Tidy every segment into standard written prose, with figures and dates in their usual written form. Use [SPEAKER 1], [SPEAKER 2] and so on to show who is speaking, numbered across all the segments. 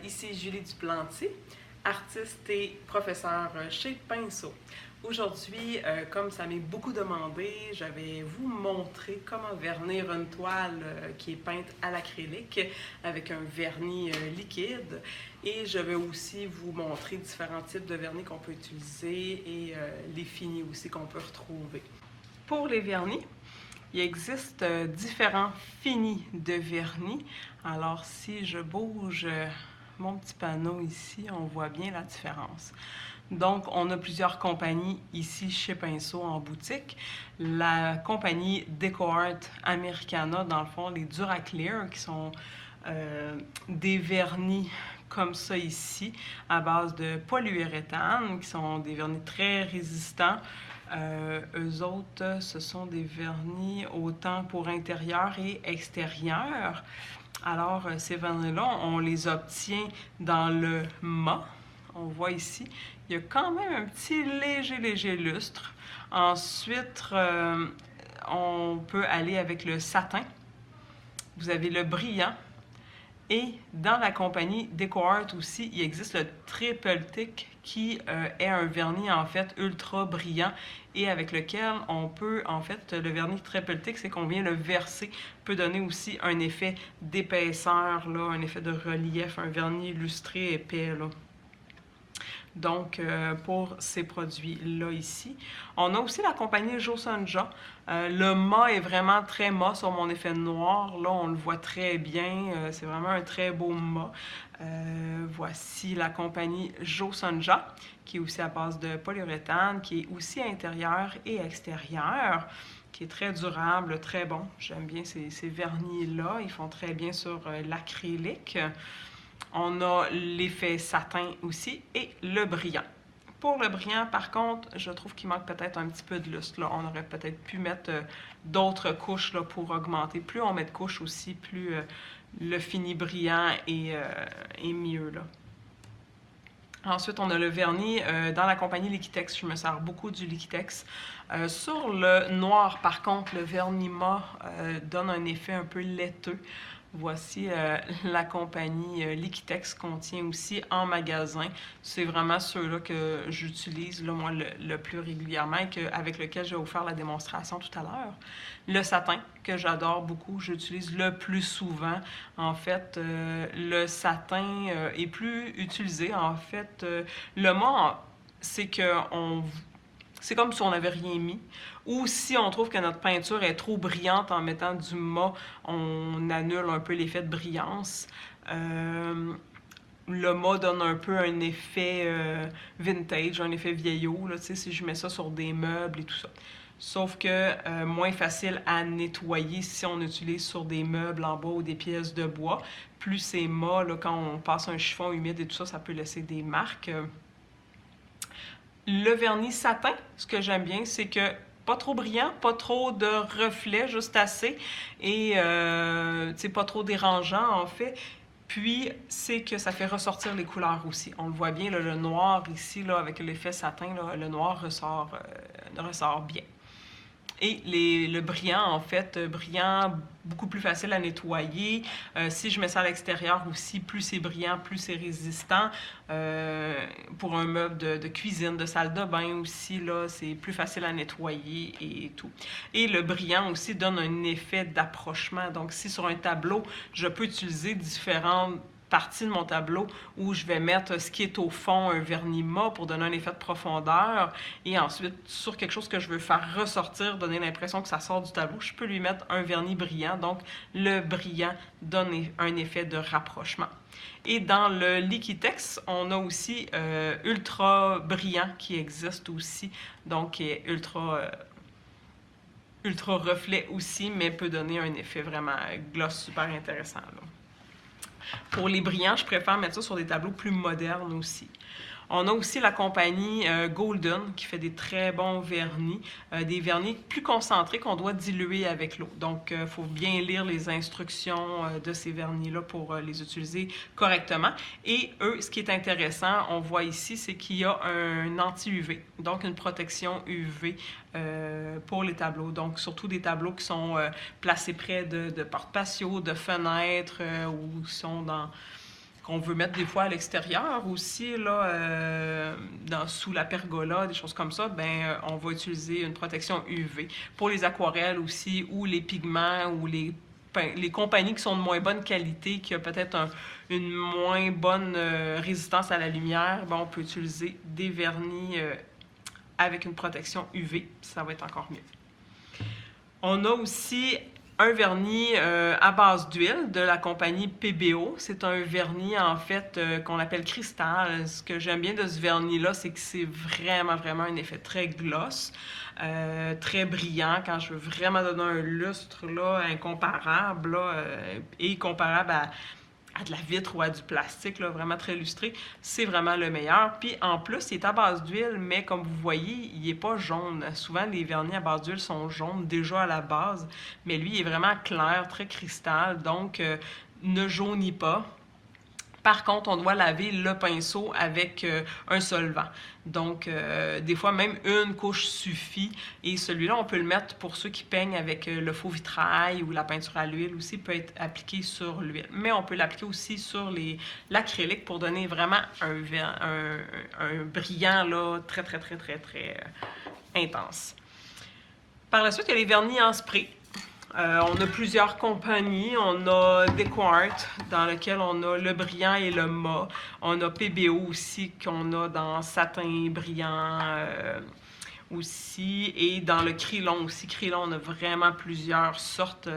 [SPEAKER 1] Ici Julie Duplanty, artiste et professeure chez Pinceau. Aujourd'hui, comme ça m'est beaucoup demandé, je vais vous montrer comment vernir une toile qui est peinte à l'acrylique avec un vernis liquide. Et je vais aussi vous montrer différents types de vernis qu'on peut utiliser et les finis aussi qu'on peut retrouver. Pour les vernis, il existe différents finis de vernis. Alors, si je bouge mon petit panneau ici, on voit bien la différence. Donc, on a plusieurs compagnies ici chez Pinceau en boutique. La compagnie DecoArt Americana, dans le fond, les Duraclear, qui sont des vernis comme ça ici, à base de polyuréthane, qui sont des vernis très résistants. Eux autres, ce sont des vernis autant pour intérieur et extérieur. Alors, ces vernis-là, on les obtient dans le mat. On voit ici, il y a quand même un petit léger lustre. Ensuite, on peut aller avec le satin. Vous avez le brillant. Et dans la compagnie DecoArt aussi, il existe le Triple Thick qui est un vernis en fait ultra brillant et avec lequel on peut, en fait, le vernis Triple Thick, c'est qu'on vient le verser, peut donner aussi un effet d'épaisseur, là, un effet de relief, un vernis illustré épais, là. Donc, pour ces produits-là ici. On a aussi la compagnie Josonja. Le mat est vraiment très mat sur mon effet noir. Là, on le voit très bien. C'est vraiment un très beau mat. Voici la compagnie Josonja, qui est aussi à base de polyuréthane, qui est aussi intérieur et extérieur, qui est très durable, très bon. J'aime bien ces vernis-là. Ils font très bien sur l'acrylique. On a l'effet satin aussi et le brillant. Pour le brillant, par contre, je trouve qu'il manque peut-être un petit peu de lustre. Là. On aurait peut-être pu mettre d'autres couches là, pour augmenter. Plus on met de couches aussi, plus le fini brillant est mieux. Là. Ensuite, on a le vernis dans la compagnie Liquitex. Je me sers beaucoup du Liquitex. Sur le noir, par contre, le vernis mat donne un effet un peu laiteux. Voici la compagnie Liquitex qu'on tient aussi en magasin. C'est vraiment ceux-là que j'utilise, moi, le plus régulièrement et avec lequel je vais vous faire la démonstration tout à l'heure. Le satin, que j'adore beaucoup, j'utilise le plus souvent. En fait, le satin est plus utilisé. En fait, le mat, c'est c'est comme si on n'avait rien mis. Ou si on trouve que notre peinture est trop brillante en mettant du mat, on annule un peu l'effet de brillance. Le mat donne un peu un effet vintage, un effet vieillot, là, si je mets ça sur des meubles et tout ça. Sauf que moins facile à nettoyer si on utilise sur des meubles en bois ou des pièces de bois. Plus c'est mat, là, quand on passe un chiffon humide et tout ça, ça peut laisser des marques. Le vernis satin, ce que j'aime bien, c'est que pas trop brillant, pas trop de reflets, juste assez, et pas trop dérangeant en fait. Puis, c'est que ça fait ressortir les couleurs aussi. On le voit bien, là, le noir ici, là, avec l'effet satin, là, le noir ressort bien. Et le brillant, en fait, brillant, beaucoup plus facile à nettoyer. Si je mets ça à l'extérieur aussi, plus c'est brillant, plus c'est résistant. Pour un meuble de cuisine, de salle de bain aussi, là, c'est plus facile à nettoyer et tout. Et le brillant aussi donne un effet d'approchement. Donc, si sur un tableau, je peux utiliser différentes partie de mon tableau où je vais mettre ce qui est au fond, un vernis mat pour donner un effet de profondeur et ensuite sur quelque chose que je veux faire ressortir, donner l'impression que ça sort du tableau, je peux lui mettre un vernis brillant, donc le brillant donne un effet de rapprochement. Et dans le Liquitex, on a aussi ultra brillant qui existe aussi, donc qui est ultra reflet aussi, mais peut donner un effet vraiment gloss super intéressant, là. Pour les brillants, je préfère mettre ça sur des tableaux plus modernes aussi. On a aussi la compagnie Golden qui fait des très bons vernis, des vernis plus concentrés qu'on doit diluer avec l'eau. Donc, il faut bien lire les instructions de ces vernis-là pour les utiliser correctement. Et eux, ce qui est intéressant, on voit ici, c'est qu'il y a un anti-UV, donc une protection UV pour les tableaux. Donc, surtout des tableaux qui sont placés près de portes patios, de fenêtres ou qui sont qu'on veut mettre des fois à l'extérieur aussi, là, sous la pergola, des choses comme ça, ben on va utiliser une protection UV. Pour les aquarelles aussi, ou les pigments, ou les compagnies qui sont de moins bonne qualité, qui ont peut-être une moins bonne résistance à la lumière, ben, on peut utiliser des vernis avec une protection UV, ça va être encore mieux. On a aussi un vernis à base d'huile de la compagnie PBO. C'est un vernis, en fait, qu'on appelle cristal. Ce que j'aime bien de ce vernis-là, c'est que c'est vraiment, vraiment un effet très gloss, très brillant. Quand je veux vraiment donner un lustre là, incomparable, là, et comparable à de la vitre ou à du plastique, là, vraiment très lustré, c'est vraiment le meilleur. Puis en plus, il est à base d'huile, mais comme vous voyez, il n'est pas jaune. Souvent, les vernis à base d'huile sont jaunes déjà à la base, mais lui, il est vraiment clair, très cristal, donc ne jaunit pas. Par contre, on doit laver le pinceau avec un solvant. Donc, des fois, même une couche suffit. Et celui-là, on peut le mettre pour ceux qui peignent avec le faux vitrail ou la peinture à l'huile aussi, peut être appliqué sur l'huile. Mais on peut l'appliquer aussi sur l'acrylique pour donner vraiment un brillant là, très, très, très, très, très intense. Par la suite, il y a les vernis en spray. On a plusieurs compagnies. On a DecoArt, dans lequel on a le brillant et le mat. On a PBO aussi, qu'on a dans satin brillant aussi. Et dans le Krylon aussi. Krylon, on a vraiment plusieurs sortes.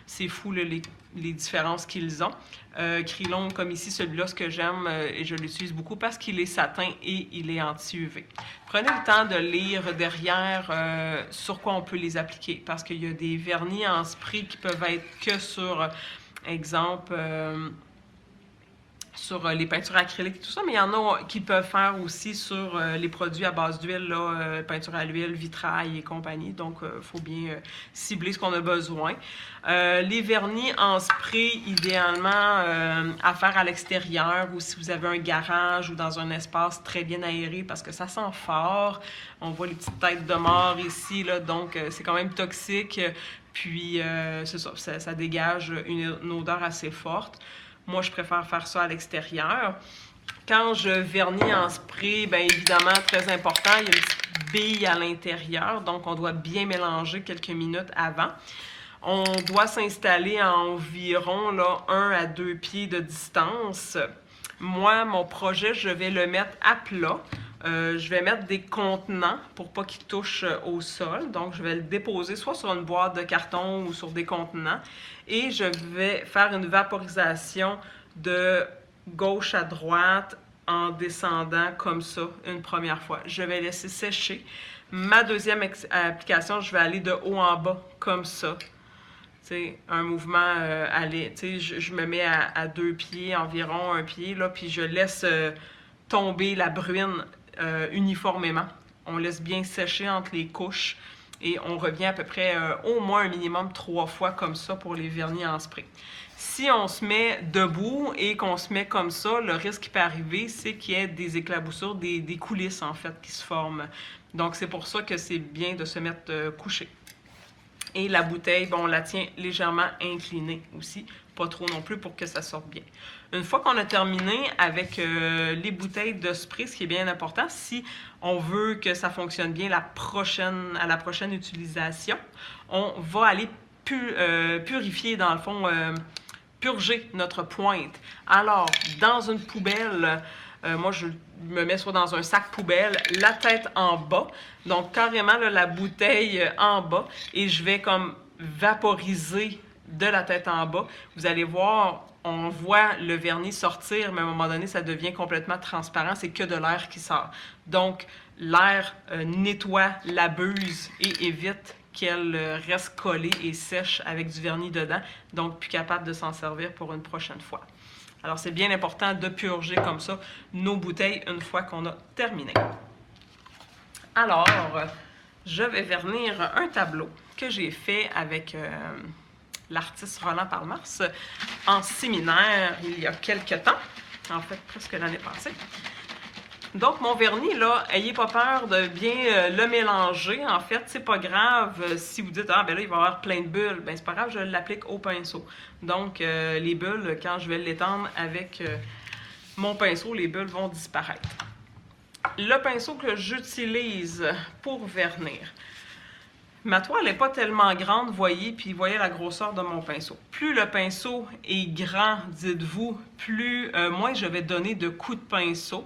[SPEAKER 1] C'est fou les différences qu'ils ont. Krylon, comme ici, celui-là, ce que j'aime, et je l'utilise beaucoup parce qu'il est satin et il est anti-UV. Prenez le temps de lire derrière sur quoi on peut les appliquer, parce qu'il y a des vernis en spray qui peuvent être que sur, exemple, sur les peintures acryliques et tout ça, mais il y en a qui peuvent faire aussi sur les produits à base d'huile, peinture à l'huile, vitrail et compagnie. Donc, il faut bien cibler ce qu'on a besoin. Les vernis en spray, idéalement, à faire à l'extérieur ou si vous avez un garage ou dans un espace très bien aéré parce que ça sent fort. On voit les petites têtes de mort ici, là, donc c'est quand même toxique. Puis, c'est ça, ça dégage une odeur assez forte. Moi, je préfère faire ça à l'extérieur. Quand je vernis en spray, bien évidemment, très important, il y a une petite bille à l'intérieur, donc on doit bien mélanger quelques minutes avant. On doit s'installer à environ là, 1 à 2 pieds de distance. Moi, mon projet, je vais le mettre à plat. Je vais mettre des contenants pour pas qu'il touche au sol. Donc, je vais le déposer soit sur une boîte de carton ou sur des contenants. Et je vais faire une vaporisation de gauche à droite en descendant comme ça une première fois. Je vais laisser sécher. Ma deuxième application, je vais aller de haut en bas comme ça. T'sais, un mouvement je me mets à 2 pieds, environ 1 pied, là, puis je laisse tomber la bruine uniformément. On laisse bien sécher entre les couches et on revient à peu près au moins un minimum 3 fois comme ça pour les vernis en spray. Si on se met debout et qu'on se met comme ça, le risque qui peut arriver, c'est qu'il y ait des éclaboussures, des coulisses en fait qui se forment. Donc c'est pour ça que c'est bien de se mettre couché. Et la bouteille, bon, on la tient légèrement inclinée aussi, pas trop non plus pour que ça sorte bien. Une fois qu'on a terminé avec les bouteilles de spray, ce qui est bien important, si on veut que ça fonctionne bien à la prochaine utilisation, on va aller purifier, dans le fond, purger notre pointe. Alors, dans une poubelle, moi, je me mets soit dans un sac poubelle, la tête en bas, donc carrément là, la bouteille en bas, et je vais comme vaporiser de la tête en bas. Vous allez voir, on voit le vernis sortir, mais à un moment donné, ça devient complètement transparent, c'est que de l'air qui sort. Donc, l'air nettoie la buse et évite qu'elle reste collée et sèche avec du vernis dedans, donc plus capable de s'en servir pour une prochaine fois. Alors, c'est bien important de purger comme ça nos bouteilles une fois qu'on a terminé. Alors, je vais vernir un tableau que j'ai fait avec l'artiste Roland Palmars en séminaire il y a quelques temps, en fait presque l'année passée. Donc, mon vernis, là, ayez pas peur de bien le mélanger. En fait, c'est pas grave si vous dites, ah, ben là, il va y avoir plein de bulles. Ben, c'est pas grave, je l'applique au pinceau. Donc, les bulles, quand je vais l'étendre avec mon pinceau, les bulles vont disparaître. Le pinceau que j'utilise pour vernir. Ma toile n'est pas tellement grande, voyez, puis voyez la grosseur de mon pinceau. Plus le pinceau est grand, dites-vous, plus moins je vais donner de coups de pinceau.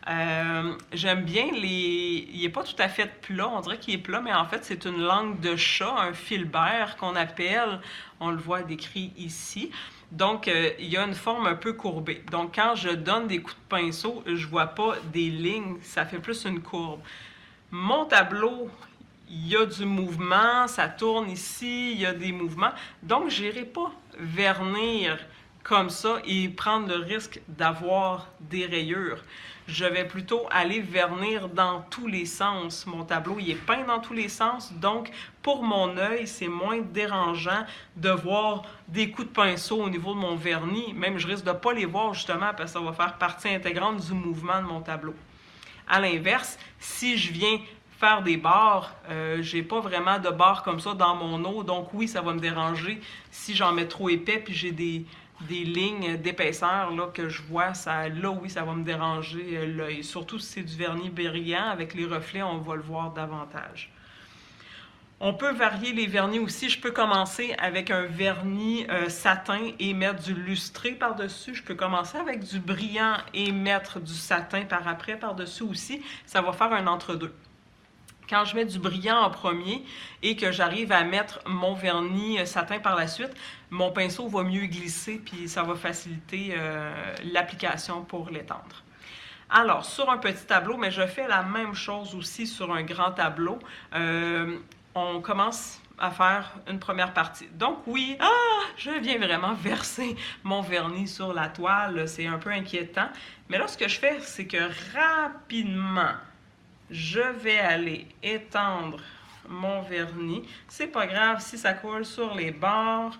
[SPEAKER 1] J'aime bien il n'est pas tout à fait plat, on dirait qu'il est plat, mais en fait c'est une langue de chat, un filbert qu'on appelle, on le voit décrit ici. Donc il y a une forme un peu courbée. Donc quand je donne des coups de pinceau, je ne vois pas des lignes, ça fait plus une courbe. Mon tableau, il y a du mouvement, ça tourne ici, il y a des mouvements. Donc, je n'irai pas vernir comme ça et prendre le risque d'avoir des rayures. Je vais plutôt aller vernir dans tous les sens. Mon tableau, il est peint dans tous les sens, donc pour mon œil, c'est moins dérangeant de voir des coups de pinceau au niveau de mon vernis. Même, je risque de ne pas les voir justement parce que ça va faire partie intégrante du mouvement de mon tableau. À l'inverse, si je viens faire des barres, j'ai pas vraiment de barres comme ça dans mon eau, donc oui, ça va me déranger si j'en mets trop épais puis j'ai des lignes d'épaisseur là, que je vois, là oui, ça va me déranger l'œil. Surtout si c'est du vernis brillant, avec les reflets, on va le voir davantage. On peut varier les vernis aussi. Je peux commencer avec un vernis satin et mettre du lustré par-dessus. Je peux commencer avec du brillant et mettre du satin par après par-dessus aussi. Ça va faire un entre-deux. Quand je mets du brillant en premier et que j'arrive à mettre mon vernis satin par la suite, mon pinceau va mieux glisser puis ça va faciliter l'application pour l'étendre. Alors, sur un petit tableau, mais je fais la même chose aussi sur un grand tableau. On commence à faire une première partie. Donc oui, je viens vraiment verser mon vernis sur la toile. C'est un peu inquiétant. Mais là, ce que je fais, c'est que rapidement, je vais aller étendre mon vernis. C'est pas grave si ça coule sur les bords.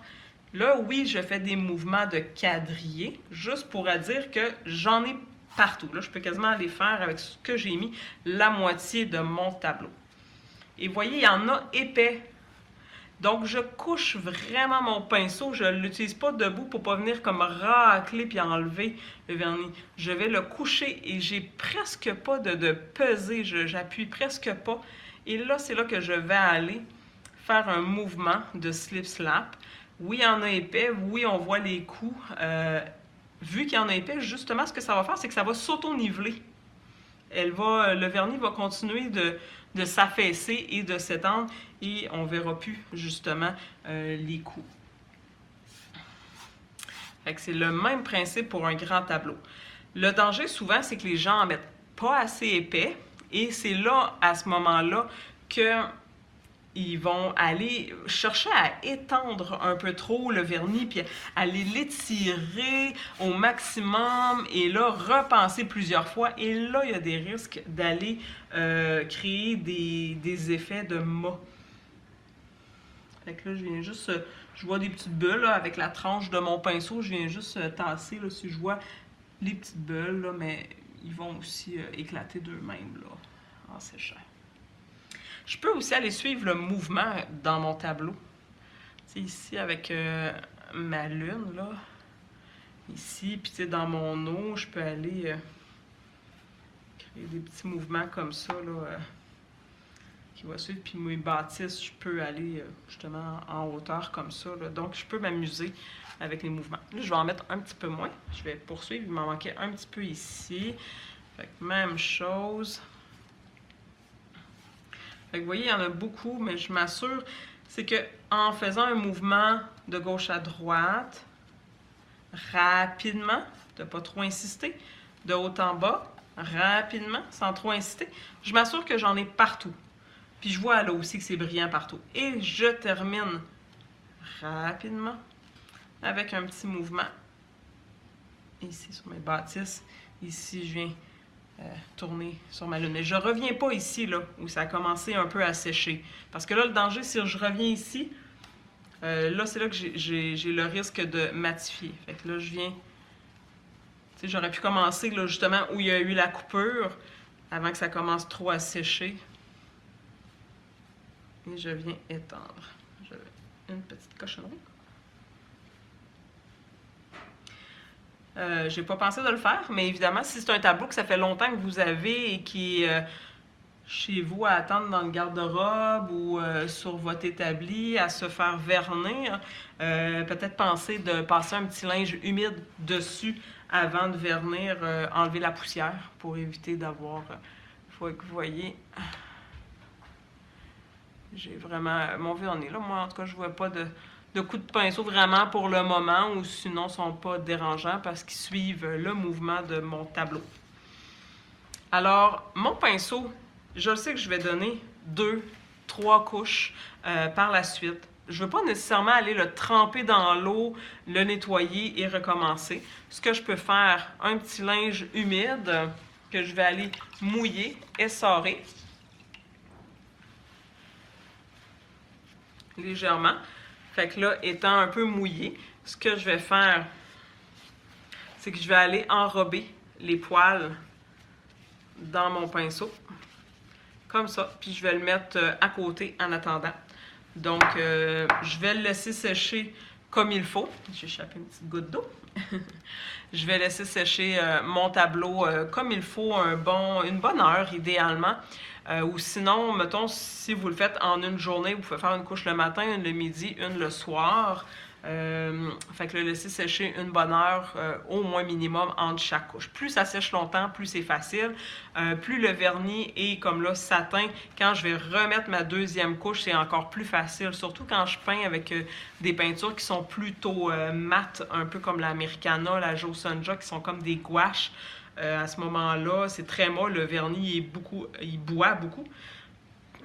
[SPEAKER 1] Là, oui, je fais des mouvements de quadrillé, juste pour dire que j'en ai partout. Là, je peux quasiment aller faire avec ce que j'ai mis la moitié de mon tableau. Et vous voyez, il y en a épais. Donc, je couche vraiment mon pinceau. Je ne l'utilise pas debout pour ne pas venir comme racler puis enlever le vernis. Je vais le coucher et j'ai presque pas de peser. J'appuie presque pas. Et là, c'est là que je vais aller faire un mouvement de slip-slap. Oui, il y en a épais. Oui, on voit les coups. Vu qu'il y en a épais, justement, ce que ça va faire, c'est que ça va s'auto-niveler. Le vernis va continuer de s'affaisser et de s'étendre et on ne verra plus justement les coups. C'est le même principe pour un grand tableau. Le danger souvent, c'est que les gens en mettent pas assez épais et c'est là, à ce moment-là, qu'ils vont aller chercher à étendre un peu trop le vernis, puis aller l'étirer au maximum, et là, repenser plusieurs fois. Et là, il y a des risques d'aller créer des effets de mât. Fait que là, je viens juste, je vois des petites bulles là, avec la tranche de mon pinceau, je viens juste tasser, là, si je vois les petites bulles, là, mais ils vont aussi éclater d'eux-mêmes là, en séchant. Je peux aussi aller suivre le mouvement dans mon tableau. Tu sais, ici, avec ma lune, là, ici, puis tu sais, dans mon eau, je peux aller créer des petits mouvements comme ça, là, qui vont suivre. Puis mes bâtisses, je peux aller justement en hauteur comme ça, là. Donc, je peux m'amuser avec les mouvements. Là, je vais en mettre un petit peu moins. Je vais poursuivre. Il m'en manquait un petit peu ici. Fait que même chose. Fait que vous voyez, il y en a beaucoup, mais je m'assure, c'est qu'en faisant un mouvement de gauche à droite, rapidement, de ne pas trop insister, de haut en bas, rapidement, sans trop insister, je m'assure que j'en ai partout. Puis je vois là aussi que c'est brillant partout. Et je termine rapidement avec un petit mouvement ici sur mes bâtisses. Ici, je viens tourner sur ma lune. Mais je ne reviens pas ici, là, où ça a commencé un peu à sécher. Parce que là, le danger, si je reviens ici, là, c'est là que j'ai le risque de matifier. Fait que là, je viens sais, j'aurais pu commencer là, justement où il y a eu la coupure avant que ça commence trop à sécher. Et je viens étendre. Une petite cochonnerie. J'ai pas pensé de le faire, mais évidemment, si c'est un tableau que ça fait longtemps que vous avez et qui est chez vous à attendre dans le garde-robe ou sur votre établi à se faire vernir, peut-être penser de passer un petit linge humide dessus avant de vernir, enlever la poussière pour éviter d'avoir... Il faut que vous voyez... J'ai vraiment... Mon vernis, là, moi, en tout cas, je vois pas de coups de pinceau vraiment pour le moment, ou sinon, ils sont pas dérangeants parce qu'ils suivent le mouvement de mon tableau. Alors, mon pinceau, je sais que je vais donner 2-3 couches par la suite. Je ne veux pas nécessairement aller le tremper dans l'eau, le nettoyer et recommencer. Ce que je peux faire, un petit linge humide que je vais aller mouiller, essorer légèrement. Fait que là, étant un peu mouillé, ce que je vais faire, c'est que je vais aller enrober les poils dans mon pinceau, comme ça, puis je vais le mettre à côté en attendant. Donc, je vais le laisser sécher comme il faut. J'ai échappé une petite goutte d'eau. Je vais laisser sécher mon tableau comme il faut, une bonne heure idéalement. Ou sinon, mettons, si vous le faites en une journée, vous pouvez faire une couche le matin, une le midi, une le soir. Fait que le laisser sécher une bonne heure, au moins minimum, entre chaque couche. Plus ça sèche longtemps, plus c'est facile. Plus le vernis est comme là, satin, quand je vais remettre ma deuxième couche, c'est encore plus facile. Surtout quand je peins avec des peintures qui sont plutôt mates, un peu comme l'Americana, la Joe Sonja, qui sont comme des gouaches. À ce moment-là, c'est très molle, le vernis il boit beaucoup.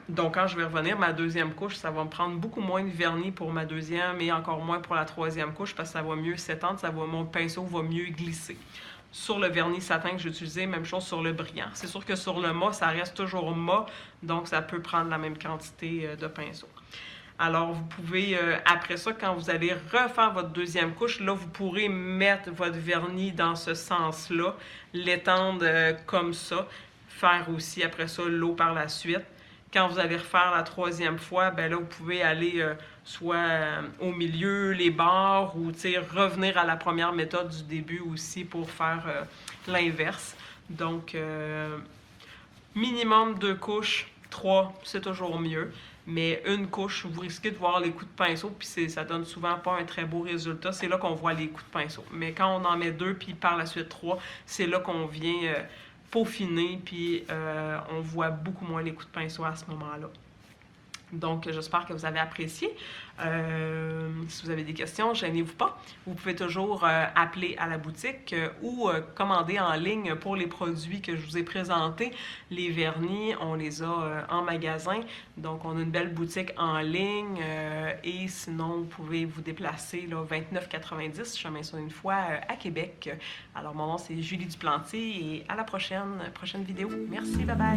[SPEAKER 1] Donc, quand je vais revenir, ma deuxième couche, ça va me prendre beaucoup moins de vernis pour ma deuxième et encore moins pour la troisième couche parce que ça va mieux s'étendre, mon pinceau va mieux glisser. Sur le vernis satin que j'ai utilisé, même chose sur le brillant. C'est sûr que sur le mat, ça reste toujours mat, donc ça peut prendre la même quantité de pinceau. Alors, vous pouvez, après ça, quand vous allez refaire votre deuxième couche, là, vous pourrez mettre votre vernis dans ce sens-là, l'étendre comme ça, faire aussi, après ça, l'eau par la suite. Quand vous allez refaire la troisième fois, ben là, vous pouvez aller soit au milieu, les bords, ou revenir à la première méthode du début aussi pour faire l'inverse. Donc, minimum 2 couches, 3, c'est toujours mieux. Mais une couche, vous risquez de voir les coups de pinceau, puis ça donne souvent pas un très beau résultat. C'est là qu'on voit les coups de pinceau. Mais quand on en met 2, puis par la suite 3, c'est là qu'on vient peaufiner, puis on voit beaucoup moins les coups de pinceau à ce moment-là. Donc, j'espère que vous avez apprécié. Si vous avez des questions, gênez-vous pas. Vous pouvez toujours appeler à la boutique ou commander en ligne pour les produits que je vous ai présentés. Les vernis, on les a en magasin. Donc, on a une belle boutique en ligne. Et sinon, vous pouvez vous déplacer là, 29,90 chemin Sainte-Foy à Québec. Alors, mon nom, c'est Julie Duplantier et à la prochaine vidéo. Merci, bye bye!